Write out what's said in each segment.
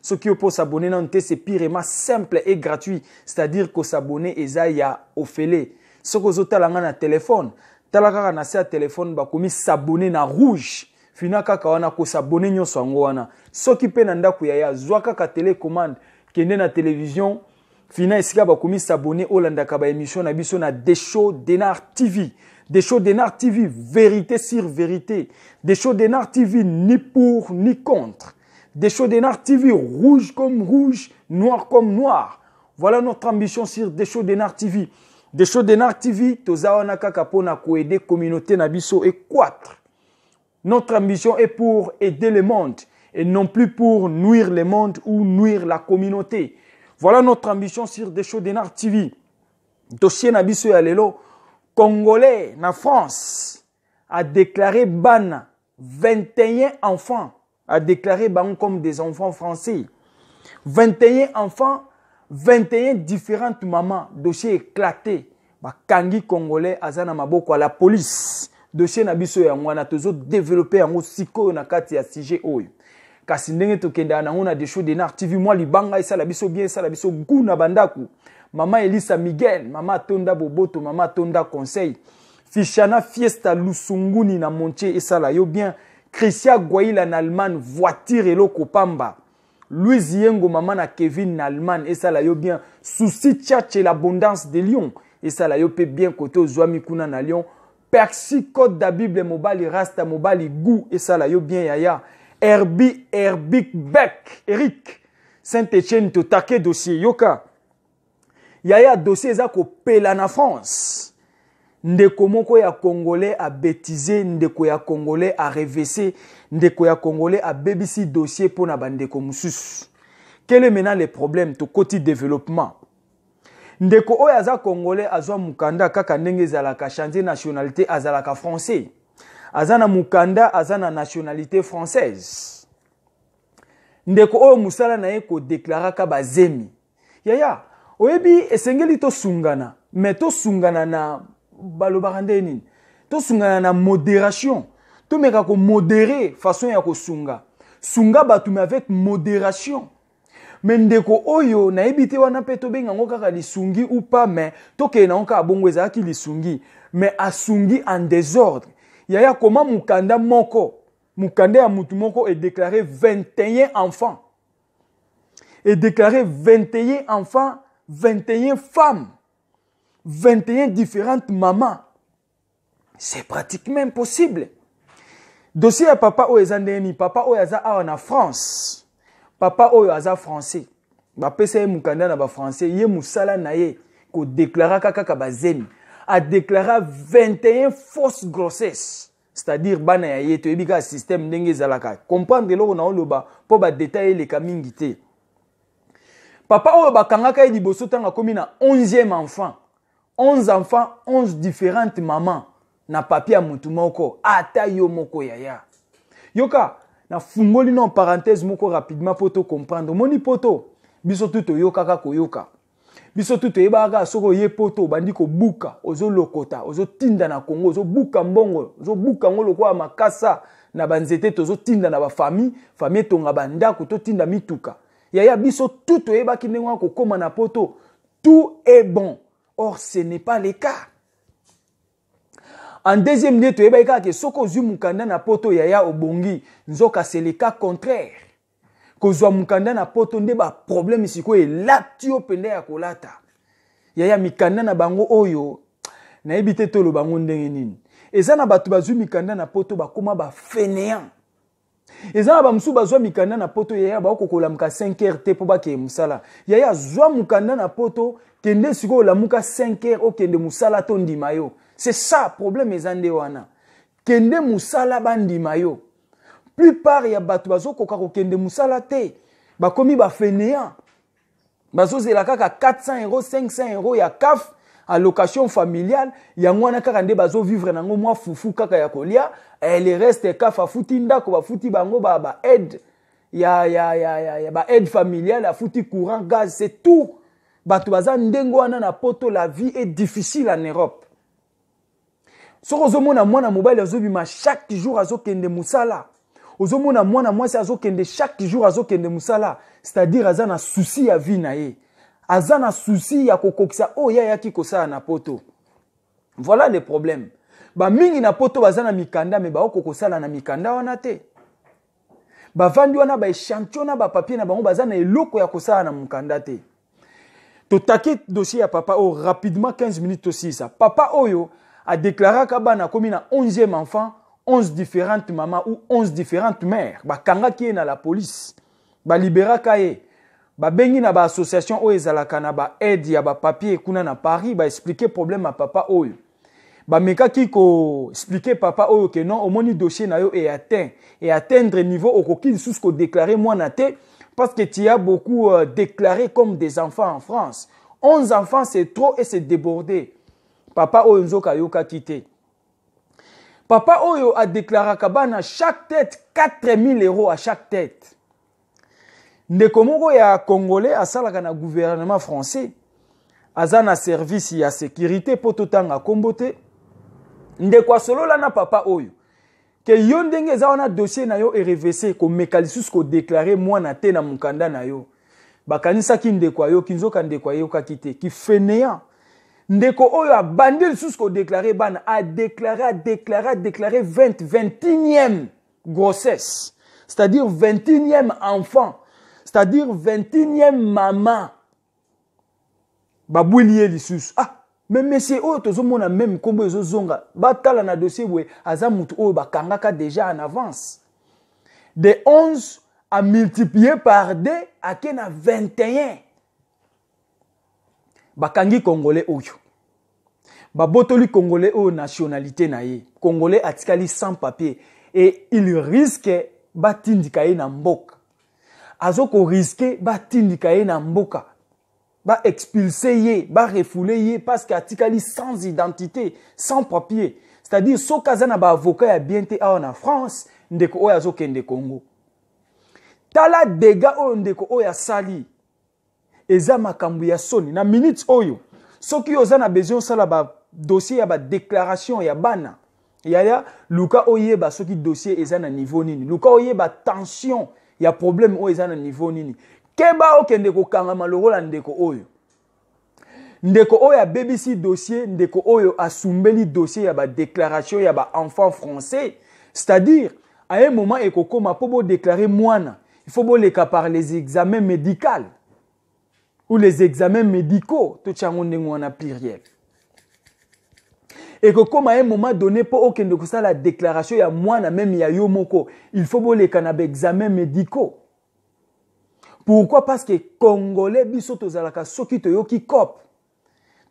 Ce qui peut s'abonner dans c'est purement simple et gratuit. C'est-à-dire que s'abonner eza ya ofele. Ce que vous avez na téléphone, talaka na sa téléphone ba komi s'abonner na rouge. Fina kaka wana ko s'abonner nyonso ngo wana. Ce qui peut nanda ku ya zwaka ka télécommande kende na télévision. Fina esika ba komi s'abonner Olanda ka ba émission na biso na Desho Denar TV. Desho Denar TV, vérité sur vérité. Desho Denar TV, ni pour ni contre. Desho Denar TV, rouge comme rouge, noir comme noir. Voilà notre ambition sur Desho Denar TV. Desho Denar TV, tozawana kaka pona ko aider communauté nabiso et croître. Notre ambition est pour aider le monde et non plus pour nuire le monde ou nuire la communauté. Voilà notre ambition sur Desho Denar TV. Dossier nabiso ya lelo, Congolais na France a déclaré ban 21 enfants. A déclaré ban comme des enfants français. 21 enfants, 21 différentes mamans. Dossier éclaté. Kangi Congolais azana maboko à la police. Dossier na biso ya ngwana tozo développer yango siko na kati ya sujet oyo. Kasi ndenge tokenda na ngona Desho Denar TV moi libanga isa la biso bien isa la biso guna bandaku. Maman Elisa Miguel, Maman Tonda Boboto, Maman Tonda Conseil. Fichana Fiesta Lusunguni na Montier et ça là yo bien. Christian Gwaïla en Allemagne, voiture et loko pamba. Louis Yengo maman na Kevin en Allemagne et ça là yo bien. Souci tchatch et l'abondance de Lyon. Et ça là yo peut bien côté aux Zouami Kuna na Lyon. Percy Code da Bible Mobile Rasta Mobile Gou et ça là yo bien yaya. Herbik Beck, Eric. Saint-Etienne to take dossier yoka. Yaya dossier za ko pela na France. Ndeko moko ya Congolais a bêtisé, ndeko ya Congolais a révessé, ndeko ya Congolais a bébisi dossier pour na bandeko mususu. Quel est maintenant le problème to côté développement? Ndeko oyo aza Congolais azwa mukanda kaka ndenge ezalaka changer nationalité azalaka français. Azana mukanda azana nationalité française. Ndeko oyo musala na ye ko déclara ka bazemi. Yaya oyebi esengeli to sungana, mais to sungana na balobakande nini. To sungana na modération. To meka ko modérer façon ya ko sunga. Sunga batume avec modération. Mais ndeko oyo na ebite wana pe to benga ngo kaka lisungi ou pas mais to ke na onka abongo ezaki lisungi mais asungi en désordre. Yaya comment mukanda moko, mukanda ya mutu moko est déclaré 21 enfants. Et déclaré 21 enfants, 21 femmes, 21 différentes mamans. C'est pratiquement impossible. Dossier à papa Oezandeni, papa Oyaza en France. Papa Oyaza français. Ba pesa ye mukanda na ba français, ye musala na ye ko déclara kaka bazemi. A déclaré 21 fausses grossesses. C'est-à-dire bana ya ye to ebika système ndenge zalaka. Comprendre lo na oloba po ba détailler les kamingité. Papa oyo bakangaka ye liboso tanga komi na 11e enfant. 11 enfants, 11 différentes mamans. Na papier ya mutu moko. Ata yo moko yaya. Yoka, na fungoli non parenthèse moko rapidement pour te comprendre. Moni poto, biso tuto yoka kako yoka. Biso tuto yebaka soko ye poto bandi ko buka, ozo lokota, ozo tinda na Congo, ozo buka mbongo, ozo buka ngolo kwa makasa na banzete tozo tinda na ba famille tonga banda ko to tinda mituka. Yaya biso tuto yebaki ndengwa ko koma na poto, tout est bon. Or ce n'est pas le cas. En deuxième lieu, tu es que soko zu mukanda na poto yaya obongi, nzoka c'est le cas contraire. Ko zwa mukanda na poto ndeba problème siko e latio pende ya kolata. Yaya mikanda na bango oyo na ebite tolo bango ndenge nini. Eza na batu bazu mikanda na poto bakoma ba fainéant. Eza na bamsu bazwa mikanda na poto yaya ba kokola muka 5h te po bake musala. Yaya zwa mukanda na poto kende siko la muka 5h o kende musala to ndima yo. C'est ça problème ezande wana. Kende musala bandima yo. Plupart ya batu bazo koka ko kende musala te. Ba komi ba fainéant. Bazo zela kaka 400 euros, 500 euros ya CAF allocation familiale ya ngwana kaka nde bazo vivre nango mwa fufu kaka ya kolia. Et le reste CAF afuti ndako ba futi bango ba aide ya ba aide familiale afuti courant gaz c'est tout. Batu baza ndengo wana na poto la vie est difficile en Europe. Soko zomona mwana mobile azobima chaque jour azokende musala. ozomona mwana mwasi azokende chaque jour azokende musala, c'est-à-dire azana souci ya vie na ye, azana souci ya kokokisa oya yaki kosala na poto. Voilà le problème. Ba mingi na poto bazana mikanda me ba okokosala na mikanda wana te. Ba vandi wana ba échantillon na ba papier na bango bazana eloko ya kosala na mukanda te. To take dossier ya papa o rapidement 15 minutes aussi ça. Papa oyo a déclaré que bana komi na 11e enfant, 11 différentes mamans ou 11 différentes mères. Ba kanga ki na la police. Ba libéra kaye. Ba bengi na ba association o ezalaka na ba aide ya ba papier kuna na Paris ba expliquer problème à papa oyo. Ba meka ki ko expliquer papa oyo que non omoni dossier na yo est atteint et atteindre niveau okoki sous ko déclarer moi na te parce que tu as beaucoup déclaré comme des enfants en France. 11 enfants c'est trop et c'est débordé. Papa oyo nzoka yoka kité. Papa oyo a déclaré kabana chaque tête 4000 € à chaque tête. Ndeko moko ya Congolais asalaka na gouvernement français. Azana service ya sécurité po totanga kombote. Ndeko asolola na papa oyo. Que yo ndenge eza wana dossier na yo RVC ko mekalisus ko déclarer moi na te na mukanda na yo. Bakanisa ki ndeko yo kinzoka ndeko yo ka kité ki fainéant. Ndeko oyo a bandil sus ko déclarer bana a déclaré 21e grossesse. C'est-à-dire 21e enfant. C'est-à-dire 21e maman. Baboulié lissus. Ah, mais monsieur oyo tozomona même kombo ezozonga. Batala na dossier we azamutu oyo bakangaka déjà en avance. De 11 à multiplier par 2 à kena 21. Bakangi Congolais oyo. Babotoli Congolais oyo nationalité na ye. Congolais atikali sans papier. Et il risque batindika ye na mboka. Azoko risque batindika ye na mboka. Ba expulser ye, ba refouler ye parce qu'atikali sans identité, sans papier. C'est-à-dire sokazana ba avocat ya bienté en France, ndeko oyo azokende Congo. Tala dega oyo ndeko oyo sali. Eza makambu ya soni na minutes oyo. Soki oza na besoin sala ba dossier ya ba déclaration ya bana. Yaya luka oyeba soki dossier eza na niveau nini. Luka oyeba tension ya problème oyo eza na niveau nini. Keba okende ko kanga malogola ndeko oyo. Ndeko oyo a BBC dossier, ndeko oyo a sumbeli dossier ya ba déclaration ya ba enfant français. C'est-à-dire, à un moment ekokoma po déclarer moana. Il faut boleka par les examens médicaux ou les examens médicaux. Tout chango ndengo wana pluriel. Ekokoma à un moment donné po okende ko sa la déclaration ya moana même ya yo moko. Il faut boleka na ba examens médicaux. Pourquoi? Parce que Congolais biso tozalaka soki toyoki kop.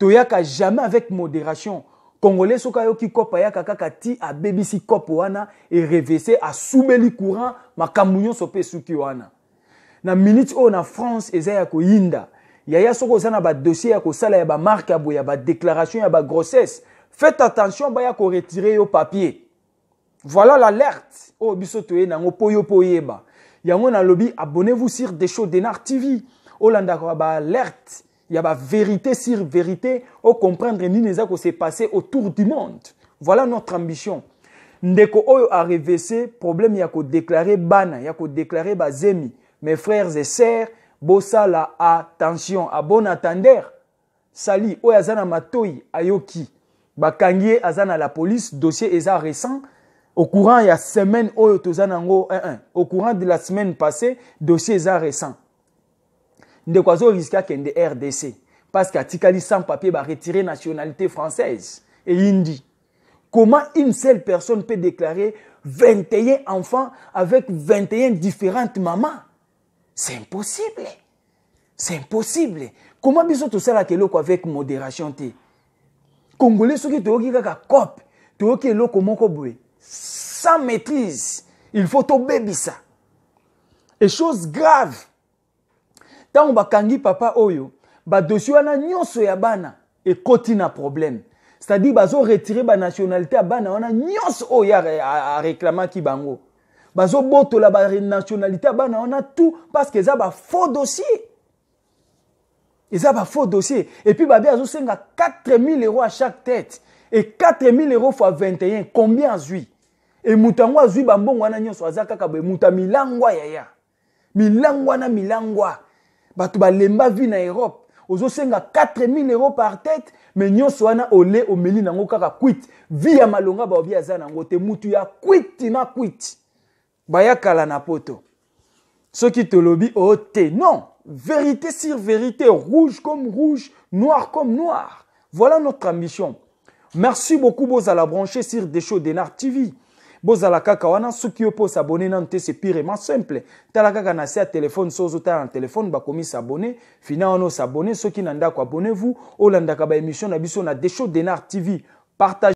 Toyaka jamais avec modération. Congolais soka yoki kop ayaka kaka ti a BBC kop wana et RVC a soubeli courant makamunyo sope suki wana. Na minute o na France ezaya ko yinda. Yaya soko zana ba dossier ya ko sala ya ba marque ya boya ba déclaration ya ba grossesse. Faites attention ba ya ko retirer yo papier. Voilà l'alerte. Oh biso toye nango poyo poyeba. Yango na lobby, abonnez-vous sur Desho Denar TV. Olanda ko ba alerte, il y a ba vérité sur vérité, au comprendre ni neza ko s'est passé autour du monde. Voilà notre ambition. Ndeko oyo a RVC, problème ya ko déclarer bana, ya ko déclarer ba zemi, mes frères et sœurs, bossa la attention, à bon attendeur. Sali oyo azana matoi ayoki. Ba kangie azana la police, dossier eza récent. Au courant il y a semaine au courant de la semaine passée, dossier est récent. Ndekwazo risque kende RDC parce qu'atikali sans papier va retirer nationalité française et hindi. Comment une seule personne peut déclarer 21 enfants avec 21 différentes mamans? C'est impossible. C'est impossible. Comment biso tout ça là keloko avec modération te? Congolais ceux qui toki kaka cop, toki eloko moko boye. Sans maîtrise, il faut tomber ça. Et chose grave, tant on bakangi papa oyo, ba dossier wana nyonso ya bana et kotina problème. C'est-à-dire bazo retirer ba nationalité ya bana wana nyonso oyo a réclamer ki bango. Bazo boto la ba nationalité ya bana wana tout parce que ça ba faux dossier. Ils ont un faux dossier. Et puis, babi azo senga 4000 € à chaque tête. Et 4000 € fois 21, combien zui? Et mutango azui bambongo wana nyonso azaka ka muta milangwa yaya. Milangwa na milangwa. Batu balemba vi na Europe. Ozo senga 4000 € par tête, mais nyonso wana ole omeli nango kaka quit. Vi ya malonga ba obi azana ngo te mutu ya quit na quit. Baya kala na poto. Ce qui te lobby oh te non, vérité sur vérité, rouge comme rouge, noir comme noir. Voilà notre ambition. Merci beaucoup bozala brancher sur Desho Denar TV. Bozala kaka wana soki opo s'abonner nante c'est pirement simple. Tala kaka na sa téléphone sozo ta en téléphone ba komi s'abonner, fina ono s'abonner soki nanda ko abonnez-vous, olanda ka ba émission na biso na Desho Denar TV. Partage